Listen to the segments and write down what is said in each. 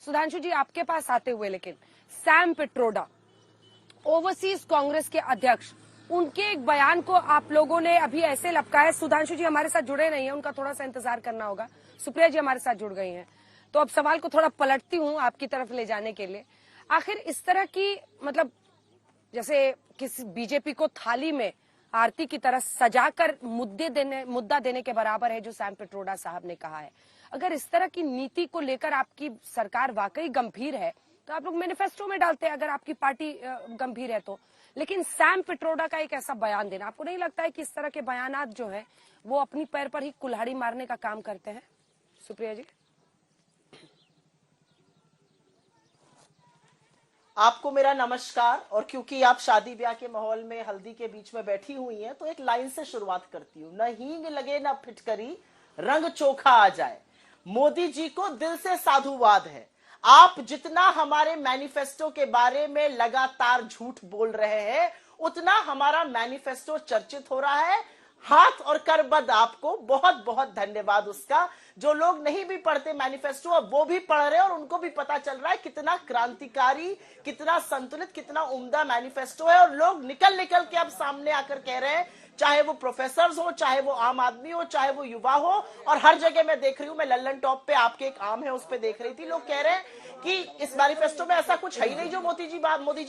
सुधांशु जी आपके पास आते हुए, लेकिन सैम पिट्रोडा ओवरसीज कांग्रेस के अध्यक्ष, उनके एक बयान को आप लोगों ने अभी ऐसे लपकाया। सुधांशु जी हमारे साथ जुड़े नहीं है, उनका थोड़ा सा इंतजार करना होगा। सुप्रिया जी हमारे साथ जुड़ गई हैं, तो अब सवाल को थोड़ा पलटती हूँ आपकी तरफ ले जाने के लिए। आखिर इस तरह की मतलब जैसे किसी बीजेपी को थाली में आरती की तरह सजाकर मुद्दा देने के बराबर है जो सैम पिट्रोडा साहब ने कहा है। अगर इस तरह की नीति को लेकर आपकी सरकार वाकई गंभीर है तो आप लोग मैनिफेस्टो में डालते हैं, अगर आपकी पार्टी गंभीर है तो। लेकिन सैम पिट्रोडा का एक ऐसा बयान देना, आपको नहीं लगता है कि इस तरह के बयानात जो है वो अपनी पैर पर ही कुल्हाड़ी मारने का काम करते हैं? सुप्रिया जी। आपको मेरा नमस्कार। और क्योंकि आप शादी ब्याह के माहौल में हल्दी के बीच में बैठी हुई हैं, तो एक लाइन से शुरुआत करती हूं। न हींग लगे न फिटकरी, रंग चोखा आ जाए। मोदी जी को दिल से साधुवाद है। आप जितना हमारे मैनिफेस्टो के बारे में लगातार झूठ बोल रहे हैं, उतना हमारा मैनिफेस्टो चर्चित हो रहा है। हाथ और करबद्ध आपको बहुत बहुत धन्यवाद उसका। जो लोग नहीं भी पढ़ते मैनिफेस्टो, अब वो भी पढ़ रहे हैं और उनको भी पता चल रहा है कितना क्रांतिकारी, कितना संतुलित, कितना उम्दा मैनिफेस्टो है। और लोग निकल निकल के अब सामने आकर कह रहे हैं, चाहे वो प्रोफेसर हो, चाहे वो आम आदमी हो, चाहे वो युवा हो। और हर जगह मैं देख रही हूं, मैं लल्लन टॉप पे आपके एक आम है उस पे देख रही थी, लोग कह रहे हैं कि इस मैनिफेस्टो में ऐसा कुछ है ही नहीं जो मोदी जी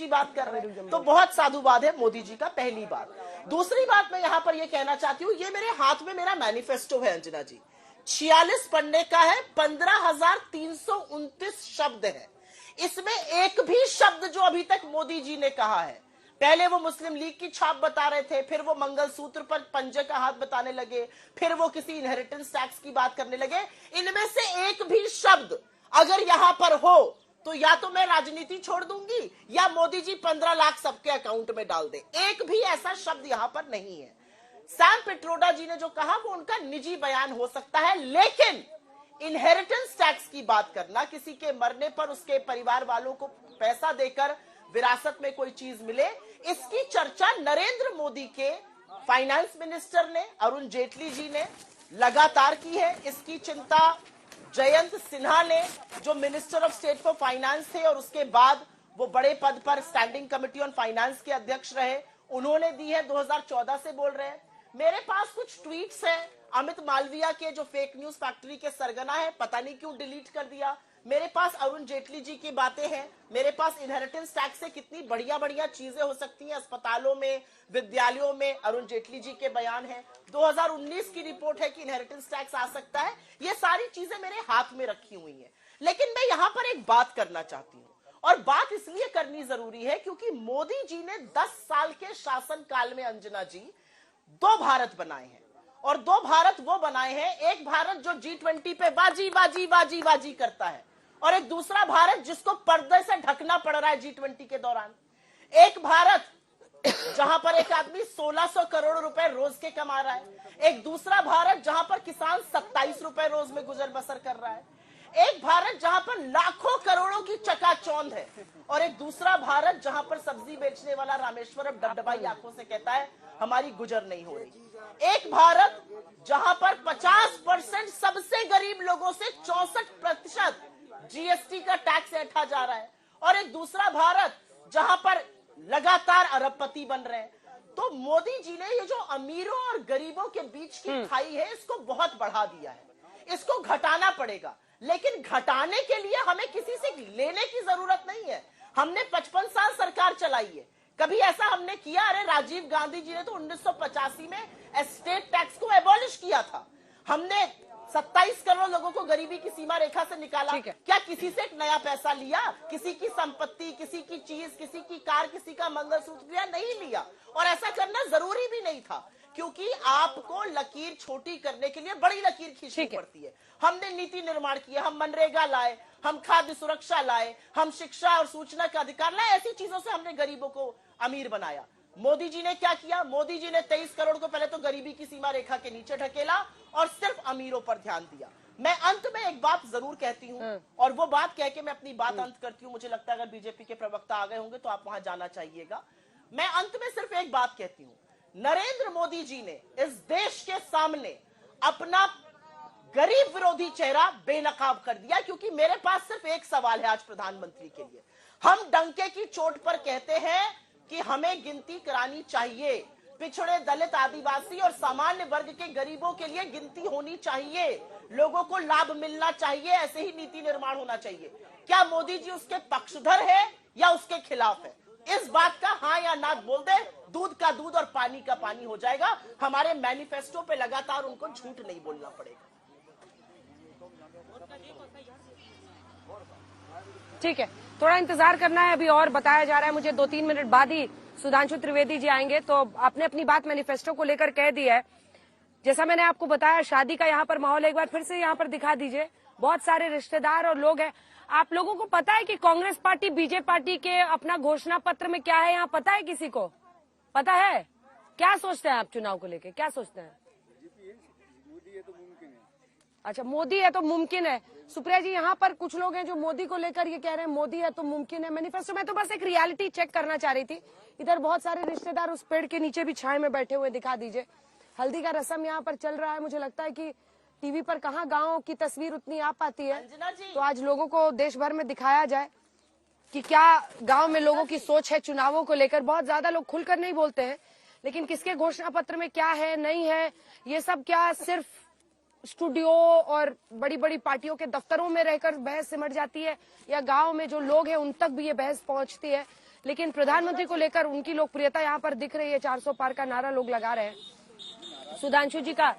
बात कर रहे हैं। तो बहुत साधुवाद है मोदी जी का, पहली बात। दूसरी बात मैं यहां पर यह कहना चाहती हूं, ये मेरे हाथ में मेरा मैनिफेस्टो है अंजना जी, 46 पन्ने का है, 15,329 शब्द है। इसमें एक भी शब्द जो अभी तक मोदी जी ने कहा है, पहले वो मुस्लिम लीग की छाप बता रहे थे, फिर वो मंगलसूत्र पर पंजे का हाथ बताने लगे, फिर वो किसी इनहेरिटेंस टैक्स की बात करने लगे। इनमें से एक भी शब्द अगर यहां पर हो तो या तो मैं राजनीति छोड़ दूंगी या मोदी जी 15 लाख सबके अकाउंट में डाल दे। एक भी ऐसा शब्द यहां पर नहीं है। सैम पिट्रोडा जी ने जो कहा वो उनका निजी बयान हो सकता है, लेकिन इनहेरिटेंस टैक्स की बात करना, किसी के मरने पर उसके परिवार वालों को पैसा देकर विरासत में कोई चीज मिले, इसकी चर्चा नरेंद्र मोदी के फाइनेंस मिनिस्टर ने, अरुण जेटली जी ने लगातार की है। इसकी चिंता जयंत सिन्हा ने, जो minister of state for finance थे और उसके बाद वो बड़े पद पर स्टैंडिंग कमेटी ऑन फाइनेंस के अध्यक्ष रहे, उन्होंने दी है। 2014 से बोल रहे हैं। मेरे पास कुछ ट्वीट्स हैं अमित मालविया के, जो फेक न्यूज फैक्ट्री के सरगना है, पता नहीं क्यों डिलीट कर दिया। मेरे पास अरुण जेटली जी की बातें हैं, मेरे पास इनहेरिटेंस टैक्स से कितनी बढ़िया बढ़िया चीजें हो सकती हैं अस्पतालों में, विद्यालयों में, अरुण जेटली जी के बयान हैं। 2019 की रिपोर्ट है कि इनहेरिटेंस टैक्स आ सकता है। ये सारी चीजें मेरे हाथ में रखी हुई हैं। लेकिन मैं यहां पर एक बात करना चाहती हूं, और बात इसलिए करनी जरूरी है क्योंकि मोदी जी ने 10 साल के शासन काल में अंजना जी 2 भारत बनाए हैं। और 2 भारत वो बनाए हैं, एक भारत जो G20 पे बाजी बाजी बाजी बाजी करता है, और एक दूसरा भारत जिसको पर्दे से ढकना पड़ रहा है G20 के दौरान। एक भारत जहां पर एक आदमी 1600 करोड़ रुपए रोज के कमा रहा है, एक दूसरा भारत जहां पर किसान 27 रुपए रोज में गुजर बसर कर रहा है, एक भारत जहां पर लाखों करोड़ों की चकाचौंध है, और एक दूसरा भारत जहां पर सब्जी बेचने वाला रामेश्वरम डबडबाई आंखों से कहता है हमारी गुजर नहीं हो रही। एक भारत जहां पर 50% सबसे गरीब लोगों से 64% जीएसटी का टैक्स ऐंठा जा रहा है, और एक दूसरा भारत जहां पर लगातार अरबपति बन रहे हैं। तो मोदी जी ने ये जो अमीरों और गरीबों के बीच की खाई है, इसको बहुत बढ़ा दिया है। इसको घटाना पड़ेगा, लेकिन घटाने के लिए हमें किसी से लेने की जरूरत नहीं है। हमने 55 साल सरकार चलाई है, कभी ऐसा हमने किया? अरे राजीव गांधी जी ने तो 1985 में एस्टेट टैक्स को एबॉलिश किया था। हमने 27 करोड़ लोगों को गरीबी की सीमा रेखा से निकाला। क्या किसी से एक नया पैसा लिया? किसी की संपत्ति, किसी की चीज, किसी की कार, किसी का मंगलसूत्र लिया? नहीं लिया। और ऐसा करना जरूरी भी नहीं था, क्योंकि आपको लकीर छोटी करने के लिए बड़ी लकीर खींचनी पड़ती है। हमने नीति निर्माण किया, हम मनरेगा लाए, हम खाद्य सुरक्षा लाए, हम शिक्षा और सूचना का अधिकार लाए। ऐसी चीजों से हमने गरीबों को अमीर बनाया। मोदी जी ने क्या किया? मोदी जी ने 23 करोड़ को पहले तो गरीबी की सीमा रेखा के नीचे ढकेला और सिर्फ अमीरों पर ध्यान दिया। मैं अंत में एक बात जरूर कहती हूं, और वो बात कह के मैं अपनी बात अंत करती हूं। मुझे लगता है अगर बीजेपी के प्रवक्ता आ गए होंगे तो आप वहां जाना चाहिएगा। मैं अंत में सिर्फ एक बात कहती हूं, नरेंद्र मोदी जी ने इस देश के सामने अपना गरीब विरोधी चेहरा बेनकाब कर दिया। क्योंकि मेरे पास सिर्फ एक सवाल है आज प्रधानमंत्री के लिए। हम डंके की चोट पर कहते हैं कि हमें गिनती करानी चाहिए, पिछड़े, दलित, आदिवासी और सामान्य वर्ग के गरीबों के लिए गिनती होनी चाहिए, लोगों को लाभ मिलना चाहिए, ऐसे ही नीति निर्माण होना चाहिए। क्या मोदी जी उसके पक्षधर है या उसके खिलाफ है? इस बात का हाँ या ना बोल दे, दूध का दूध और पानी का पानी हो जाएगा। हमारे मैनिफेस्टो पे लगातार उनको झूठ नहीं बोलना पड़ेगा। ठीक है, थोड़ा इंतजार करना है, अभी और बताया जा रहा है मुझे 2-3 मिनट बाद ही सुधांशु त्रिवेदी जी आएंगे। तो आपने अपनी बात मैनिफेस्टो को लेकर कह दी है। जैसा मैंने आपको बताया, शादी का यहाँ पर माहौल एक बार फिर से यहाँ पर दिखा दीजिए। बहुत सारे रिश्तेदार और लोग हैं। आप लोगों को पता है कि कांग्रेस पार्टी बीजेपी पार्टी के अपना घोषणा पत्र में क्या है? यहाँ पता है? किसी को पता है? क्या सोचते हैं आप चुनाव को लेकर? क्या सोचते हैं? अच्छा, मोदी है तो मुमकिन है। सुप्रिया जी, यहाँ पर कुछ लोग हैं जो मोदी को लेकर ये कह रहे हैं मोदी है तो मुमकिन है। मैनिफेस्टो में तो बस एक रियलिटी चेक करना चाह रही थी। इधर बहुत सारे रिश्तेदार उस पेड़ के नीचे भी छाए में बैठे हुए दिखा दीजिए। हल्दी का रस्म यहाँ पर चल रहा है। मुझे लगता है कि टीवी पर कहाँ गाँव की तस्वीर उतनी आ पाती है, तो आज लोगों को देश भर में दिखाया जाए कि क्या गाँव में लोगों की सोच है चुनावों को लेकर। बहुत ज्यादा लोग खुलकर नहीं बोलते हैं, लेकिन किसके घोषणा पत्र में क्या है नहीं है, ये सब क्या सिर्फ स्टूडियो और बड़ी बड़ी पार्टियों के दफ्तरों में रहकर बहस सिमट जाती है, या गांव में जो लोग हैं उन तक भी ये बहस पहुंचती है? लेकिन प्रधानमंत्री को लेकर उनकी लोकप्रियता यहाँ पर दिख रही है। 400 पार का नारा लोग लगा रहे हैं। सुधांशु जी का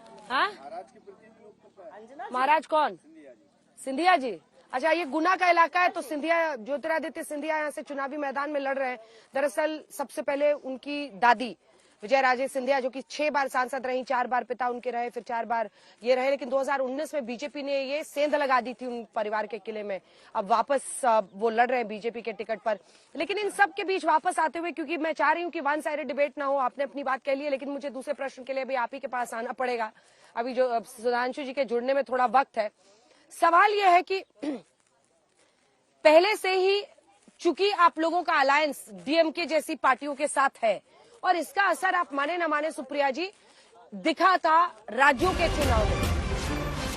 महाराज कौन? सिंधिया जी। अच्छा, ये गुना का इलाका है, तो सिंधिया, ज्योतिरादित्य सिंधिया यहाँ से चुनावी मैदान में लड़ रहे हैं। दरअसल सबसे पहले उनकी दादी विजय राजे सिंधिया, जो कि 6 बार सांसद रही, 4 बार पिता उनके रहे, फिर 4 बार ये रहे, लेकिन 2019 में बीजेपी ने ये सेंध लगा दी थी उन परिवार के किले में। अब वापस वो लड़ रहे हैं बीजेपी के टिकट पर। लेकिन इन सब के बीच वापस आते हुए, क्योंकि मैं चाह रही हूँ कि वन साइडेड डिबेट ना हो, आपने अपनी बात कह ली है, लेकिन मुझे दूसरे प्रश्न के लिए भी आप ही के पास आना पड़ेगा। अभी जो सुधांशु जी के जुड़ने में थोड़ा वक्त है। सवाल यह है कि पहले से ही चूंकि आप लोगों का अलायंस डीएमके जैसी पार्टियों के साथ है, और इसका असर आप माने न माने सुप्रिया जी दिखा था राज्यों के चुनाव में,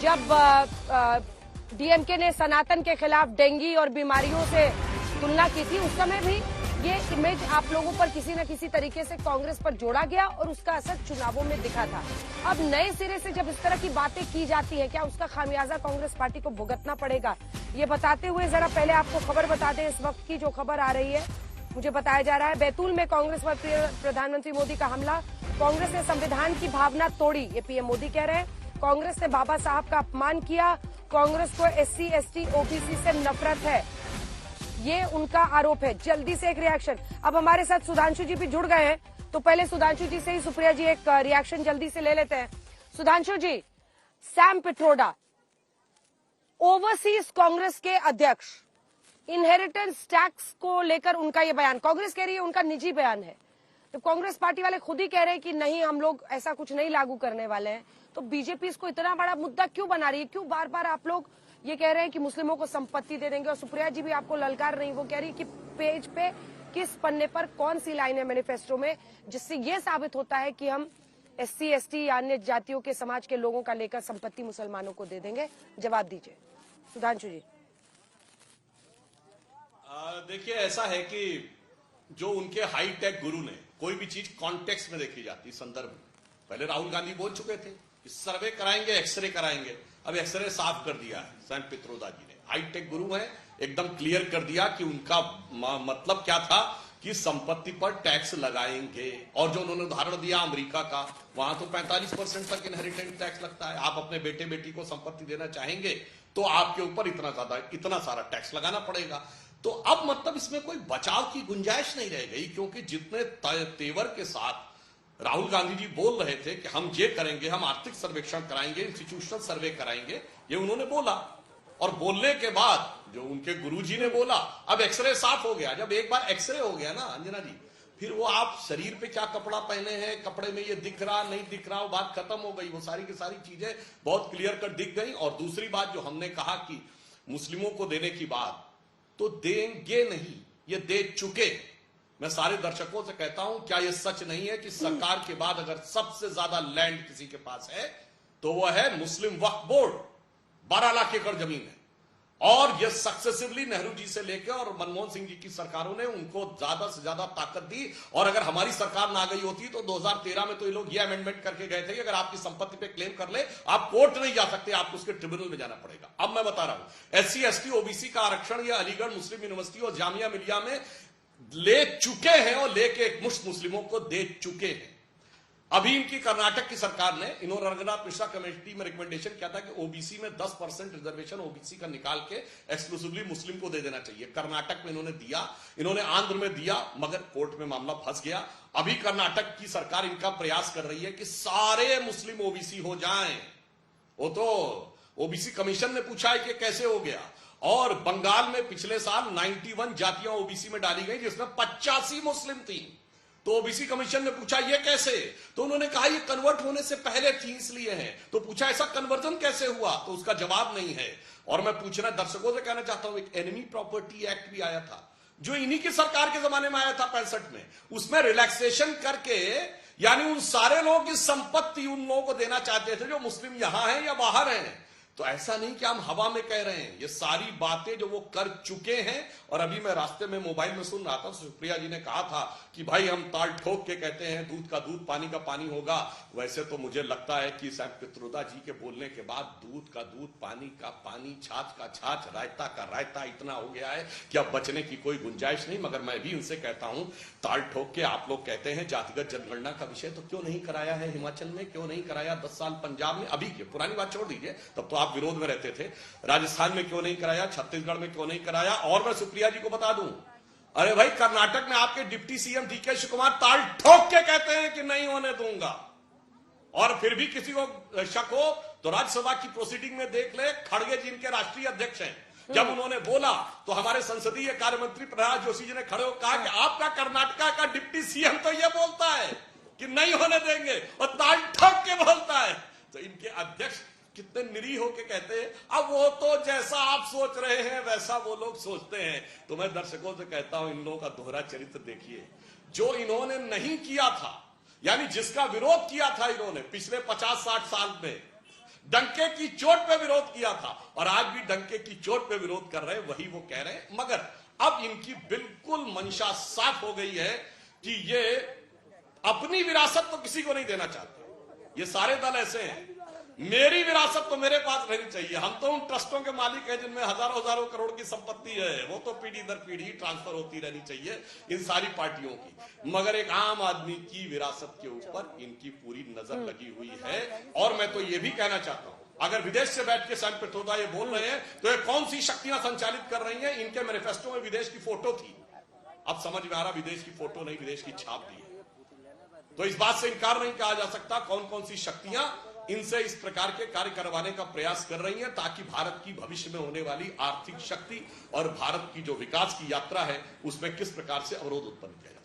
जब डीएमके ने सनातन के खिलाफ डेंगू और बीमारियों से तुलना की थी। उस समय भी ये इमेज आप लोगों पर किसी न किसी तरीके से कांग्रेस पर जोड़ा गया और उसका असर चुनावों में दिखा था। अब नए सिरे से जब इस तरह की बातें की जाती है, क्या उसका खामियाजा कांग्रेस पार्टी को भुगतना पड़ेगा? ये बताते हुए जरा पहले आपको खबर बता दें। इस वक्त की जो खबर आ रही है, मुझे बताया जा रहा है बैतूल में कांग्रेस पर प्रधानमंत्री मोदी का हमला। कांग्रेस ने संविधान की भावना तोड़ी, ये पीएम मोदी कह रहे हैं। कांग्रेस ने बाबा साहब का अपमान किया। कांग्रेस को एससी, एसटी, ओबीसी से नफरत है, ये उनका आरोप है। जल्दी से एक रिएक्शन। अब हमारे साथ सुधांशु जी भी जुड़ गए हैं, तो पहले सुधांशु जी से ही सुप्रिया जी एक रिएक्शन जल्दी से ले लेते हैं। सुधांशु जी, सैम पिट्रोडा ओवरसीज कांग्रेस के अध्यक्ष, इनहेरिटेंस टैक्स को लेकर उनका ये बयान, कांग्रेस कह रही है उनका निजी बयान है, तो कांग्रेस पार्टी वाले खुद ही कह रहे हैं कि नहीं, हम लोग ऐसा कुछ नहीं लागू करने वाले हैं, तो बीजेपी इसको इतना बड़ा मुद्दा क्यों बना रही है? क्यों बार बार आप लोग ये कह रहे हैं कि मुस्लिमों को संपत्ति दे देंगे? और सुप्रिया जी भी आपको ललकार रही, वो कह रही है कि पेज पे किस पन्ने पर कौन सी लाइन है मैनिफेस्टो में जिससे ये साबित होता है कि हम एससी, एसटी या अन्य जातियों के समाज के लोगों का लेकर संपत्ति मुसलमानों को दे देंगे? जवाब दीजिए सुधांशु जी। देखिए, ऐसा है कि जो उनके हाईटेक गुरु ने, कोई भी चीज कॉन्टेक्स्ट में देखी जाती, संदर्भ में। पहले राहुल गांधी बोल चुके थे कि सर्वे कराएंगे, एक्सरे कराएंगे। अब एक्सरे साफ कर दिया है सैम पित्रोदा जी ने। हाईटेक गुरु है, एकदम क्लियर कर दिया कि उनका मतलब क्या था कि संपत्ति पर टैक्स लगाएंगे। और जो उन्होंने उदाहरण दिया अमेरिका का, वहां तो 45% तक इनहेरिटेंस टैक्स लगता है। आप अपने बेटे बेटी को संपत्ति देना चाहेंगे तो आपके ऊपर इतना सारा टैक्स लगाना पड़ेगा। तो अब मतलब इसमें कोई बचाव की गुंजाइश नहीं रह गई, क्योंकि जितने तेवर के साथ राहुल गांधी जी बोल रहे थे कि हम ये करेंगे, हम आर्थिक सर्वेक्षण कराएंगे, इंस्टीट्यूशनल सर्वे कराएंगे, ये उन्होंने बोला। और बोलने के बाद जो उनके गुरुजी ने बोला, अब एक्सरे साफ हो गया। जब एक बार एक्सरे हो गया ना अंजना जी, फिर वो आप शरीर पे क्या कपड़ा पहने हैं, कपड़े में ये दिख रहा नहीं दिख रहा, वो बात खत्म हो गई। वो सारी की सारी चीजें बहुत क्लियर कट दिख गई। और दूसरी बात जो हमने कहा कि मुस्लिमों को देने की बात, तो देंगे नहीं, ये दे चुके। मैं सारे दर्शकों से कहता हूं, क्या यह सच नहीं है कि सरकार के बाद अगर सबसे ज्यादा लैंड किसी के पास है तो वह है मुस्लिम वक्फ बोर्ड। 12 लाख एकड़ जमीन है और यह सक्सेसिवली नेहरू जी से लेकर और मनमोहन सिंह जी की सरकारों ने उनको ज्यादा से ज्यादा ताकत दी। और अगर हमारी सरकार ना गई होती तो 2013 में तो ये लोग ये अमेंडमेंट करके गए थे कि अगर आपकी संपत्ति पे क्लेम कर ले आप कोर्ट नहीं जा सकते, आपको उसके ट्रिब्यूनल में जाना पड़ेगा। अब मैं बता रहा हूं, SC ST OBC का आरक्षण यह अलीगढ़ मुस्लिम यूनिवर्सिटी और जामिया मिलिया में ले चुके हैं और लेके एक मुश्त मुस्लिमों को दे चुके हैं। अभी इनकी कर्नाटक की सरकार ने, इन्होंने रंगनाथ मिश्रा कमेटी में रिकमेंडेशन किया था कि ओबीसी में 10% रिजर्वेशन ओबीसी का निकाल के एक्सक्लूसिवली मुस्लिम को दे देना चाहिए। कर्नाटक में इन्होंने दिया, इन्होंने आंध्र में दिया, मगर कोर्ट में मामला फंस गया। अभी कर्नाटक की सरकार इनका प्रयास कर रही है कि सारे मुस्लिम ओबीसी हो जाएं। वो तो ओबीसी कमीशन ने पूछा है कि कैसे हो गया। और बंगाल में पिछले साल 91 जातियां ओबीसी में डाली गई जिसमें 85 मुस्लिम थी। तो ओबीसी कमीशन ने पूछा ये कैसे, तो उन्होंने कहा ये कन्वर्ट होने से पहले थी इसलिए है। तो पूछा ऐसा कन्वर्जन कैसे हुआ, तो उसका जवाब नहीं है। और मैं पूछना दर्शकों से कहना चाहता हूं, एक एनिमी प्रॉपर्टी एक्ट भी आया था जो इन्हीं की सरकार के जमाने में आया था 65 में। उसमें रिलैक्सेशन करके यानी उन सारे लोगों की संपत्ति उन लोगों को देना चाहते थे जो मुस्लिम यहां हैं या बाहर हैं। तो ऐसा नहीं कि हम हवा में कह रहे हैं, ये सारी बातें जो वो कर चुके हैं। और अभी मैं रास्ते में मोबाइल में सुन रहा था, सुप्रिया जी ने कहा था कि भाई हम ताल ठोक के कहते हैं दूध का दूध पानी का पानी होगा। वैसे तो मुझे लगता है कि सैम पित्रोदा जी के बोलने के बाद दूध का दूध पानी का पानी छाछ का छाछ रायता का रायता इतना हो गया है कि अब बचने की कोई गुंजाइश नहीं। मगर मैं भी उनसे कहता हूं, ताल ठोक के आप लोग कहते हैं जातिगत जनगणना का विषय तो क्यों नहीं कराया है हिमाचल में, क्यों नहीं कराया 10 साल पंजाब में। अभी की पुरानी बात छोड़ दीजिए, तब तो आप विरोध में रहते थे। राजस्थान में क्यों नहीं कराया, छत्तीसगढ़ में क्यों नहीं कराया। और मैं सुप्रिया जी को बता दूं, अरे भाई कर्नाटक में आपके डिप्टी सीएम DK शिवकुमार ताल ठोक के कहते हैं कि नहीं होने दूंगा। और फिर भी किसी को शक हो तो राज्यसभा की प्रोसीडिंग में देख ले, खड़गे जिनके राष्ट्रीय अध्यक्ष हैं, जब उन्होंने बोला तो हमारे संसदीय कार्य मंत्री प्रहलाद जोशी जी ने खड़े होकर कहा कि आपका कर्नाटका का डिप्टी सीएम तो यह बोलता है कि नहीं होने देंगे और ताल ठोक के बोलता है। तो इनके अध्यक्ष कितने निरीह होके कहते हैं, अब वो तो जैसा आप सोच रहे हैं वैसा वो लोग सोचते हैं। तो मैं दर्शकों से कहता हूं, इन लोगों का दोहरा चरित्र देखिए। जो इन्होंने नहीं किया था, यानी जिसका विरोध किया था इन्होंने पिछले 50-60 साल में, डंके की चोट पे विरोध किया था और आज भी डंके की चोट पे विरोध कर रहे हैं, वही वो कह रहे हैं। मगर अब इनकी बिल्कुल मंशा साफ हो गई है कि ये अपनी विरासत तो किसी को नहीं देना चाहते। ये सारे दल ऐसे हैं, मेरी विरासत तो मेरे पास रहनी चाहिए। हम तो उन ट्रस्टों के मालिक हैं जिनमें हजारों हजारों करोड़ की संपत्ति है, वो तो पीढ़ी दर पीढ़ी ट्रांसफर होती रहनी चाहिए इन सारी पार्टियों की। मगर एक आम आदमी की विरासत के ऊपर इनकी पूरी नजर लगी हुई है। और मैं तो ये भी कहना चाहता हूं, अगर विदेश से बैठ के सैम पित्रोदा ये बोल रहे हैं तो ये कौन सी शक्तियां संचालित कर रही हैं। इनके मैनिफेस्टो में विदेश की फोटो थी, अब समझ में आ रहा विदेश की फोटो नहीं, विदेश की छाप दी है। तो इस बात से इनकार नहीं किया जा सकता कौन कौन सी शक्तियां इनसे इस प्रकार के कार्य करवाने का प्रयास कर रही हैं, ताकि भारत की भविष्य में होने वाली आर्थिक शक्ति और भारत की जो विकास की यात्रा है उसमें किस प्रकार से अवरोध उत्पन्न किया जाए।